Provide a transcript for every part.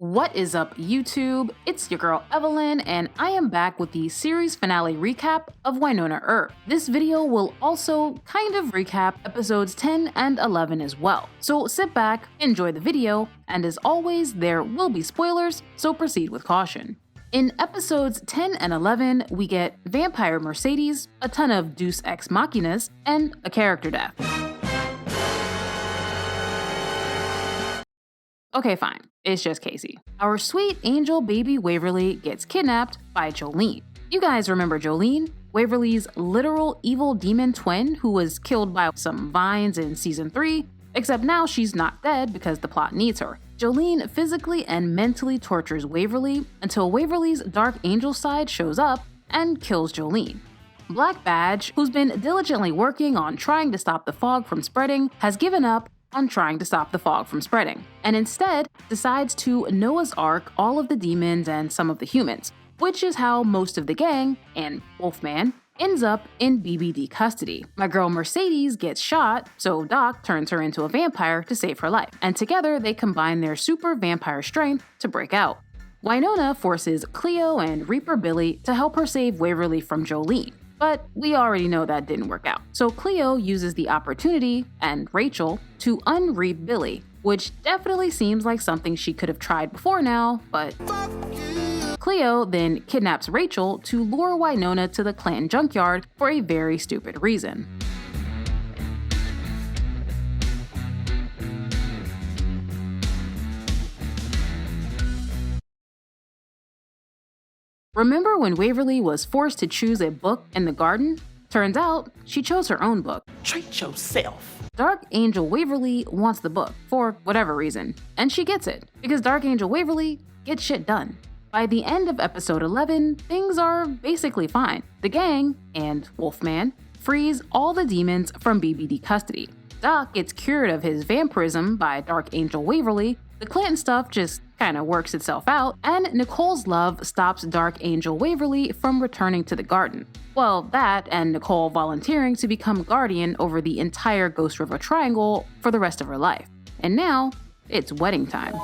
What is up, YouTube? It's your girl Evelyn, and I am back with the series finale recap of Wynonna Earp. This video will also kind of recap episodes 10 and 11 as well. So sit back, enjoy the video, and as always, there will be spoilers, so proceed with caution. In episodes 10 and 11, we get Vampire Mercedes, a ton of Deus Ex Machinas, and a character death. Okay, fine. It's just Casey. Our sweet angel baby Waverly gets kidnapped by Jolene. You guys remember Jolene? Waverly's literal evil demon twin who was killed by some vines in season 3, except now she's not dead because the plot needs her. Jolene physically and mentally tortures Waverly until Waverly's dark angel side shows up and kills Jolene. Black Badge, who's been diligently working on trying to stop the fog from spreading, has given up on trying to stop the fog from spreading, and instead decides to Noah's Ark all of the demons and some of the humans, which is how most of the gang, and Wolfman, ends up in BBD custody. My girl Mercedes gets shot, so Doc turns her into a vampire to save her life, and together they combine their super vampire strength to break out. Wynonna forces Cleo and Reaper Billy to help her save Waverly from Jolene. But we already know that didn't work out. So Cleo uses the opportunity, and Rachel, to unreap Billy, which definitely seems like something she could have tried before now, but Cleo then kidnaps Rachel to lure Wynonna to the Clanton junkyard for a very stupid reason. Remember when Waverly was forced to choose a book in the garden? Turns out, she chose her own book. Treat yourself. Dark Angel Waverly wants the book, for whatever reason, and she gets it, because Dark Angel Waverly gets shit done. By the end of episode 11, things are basically fine. The gang, and Wolfman, frees all the demons from BBD custody. Doc gets cured of his vampirism by Dark Angel Waverly, the Clanton stuff just kinda works itself out, and Nicole's love stops Dark Angel Waverly from returning to the garden. Well, that and Nicole volunteering to become guardian over the entire Ghost River Triangle for the rest of her life. And now, it's wedding time.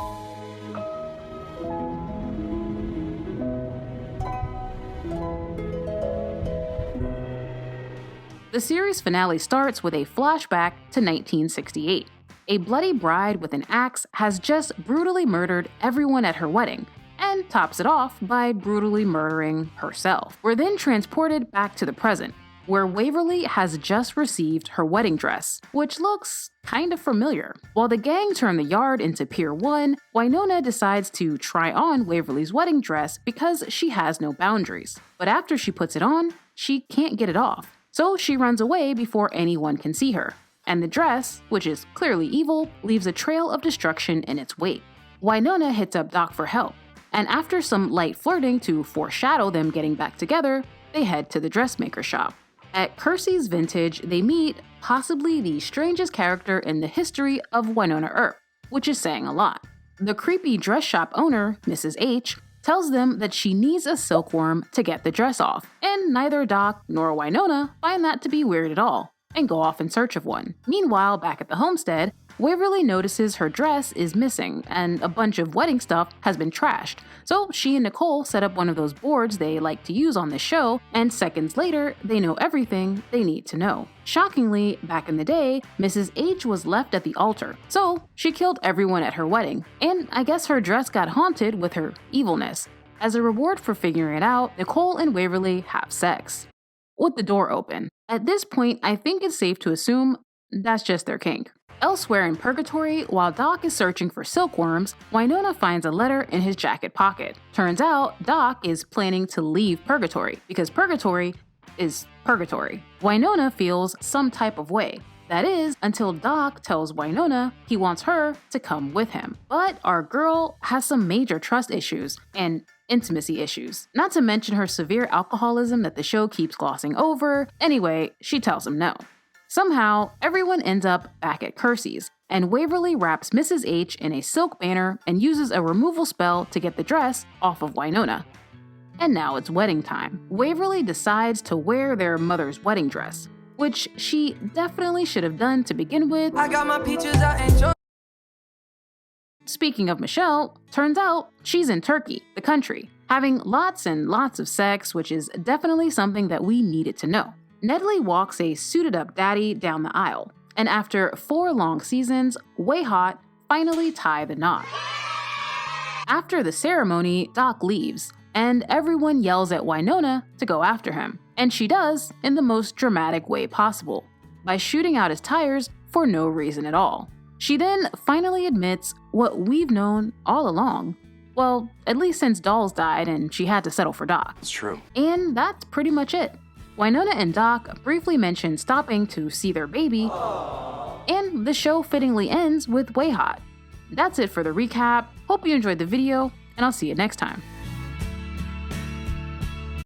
The series finale starts with a flashback to 1968. A bloody bride with an axe has just brutally murdered everyone at her wedding, and tops it off by brutally murdering herself. We're then transported back to the present, where Waverly has just received her wedding dress, which looks kind of familiar. While the gang turn the yard into Pier 1, Wynonna decides to try on Waverly's wedding dress because she has no boundaries. But after she puts it on, she can't get it off, so she runs away before anyone can see her. And the dress, which is clearly evil, leaves a trail of destruction in its wake. Wynonna hits up Doc for help, and after some light flirting to foreshadow them getting back together, they head to the dressmaker shop. At Kersey's Vintage, they meet possibly the strangest character in the history of Wynonna Earp, which is saying a lot. The creepy dress shop owner, Mrs. H, tells them that she needs a silkworm to get the dress off, and neither Doc nor Wynonna find that to be weird at all, and go off in search of one. Meanwhile, back at the homestead, Waverly notices her dress is missing and a bunch of wedding stuff has been trashed, so she and Nicole set up one of those boards they like to use on the show, and seconds later, they know everything they need to know. Shockingly, back in the day, Mrs. H was left at the altar, so she killed everyone at her wedding, and I guess her dress got haunted with her evilness. As a reward for figuring it out, Nicole and Waverly have sex, with the door open. At this point, I think it's safe to assume that's just their kink. Elsewhere in Purgatory, while Doc is searching for silkworms, Wynonna finds a letter in his jacket pocket. Turns out, Doc is planning to leave Purgatory, because Purgatory is purgatory. Wynonna feels some type of way. That is, until Doc tells Wynonna he wants her to come with him. But our girl has some major trust issues, and intimacy issues, not to mention her severe alcoholism that the show keeps glossing over. Anyway, she tells him no. Somehow, everyone ends up back at Kersey's, and Waverly wraps Mrs. H in a silk banner and uses a removal spell to get the dress off of Wynonna. And now it's wedding time. Waverly decides to wear their mother's wedding dress, which she definitely should have done to begin with. I got my peaches out and Speaking of Michelle, turns out she's in Turkey, the country, having lots and lots of sex, which is definitely something that we needed to know. Nedley walks a suited-up daddy down the aisle, and after 4 long seasons, way hot, finally tie the knot. After the ceremony, Doc leaves, and everyone yells at Wynonna to go after him, and she does in the most dramatic way possible, by shooting out his tires for no reason at all. She then finally admits what we've known all along. Well, at least since Dolls died and she had to settle for Doc. It's true. And that's pretty much it. Wynonna and Doc briefly mention stopping to see their baby, and the show fittingly ends with Way Hot. That's it for the recap. Hope you enjoyed the video, and I'll see you next time.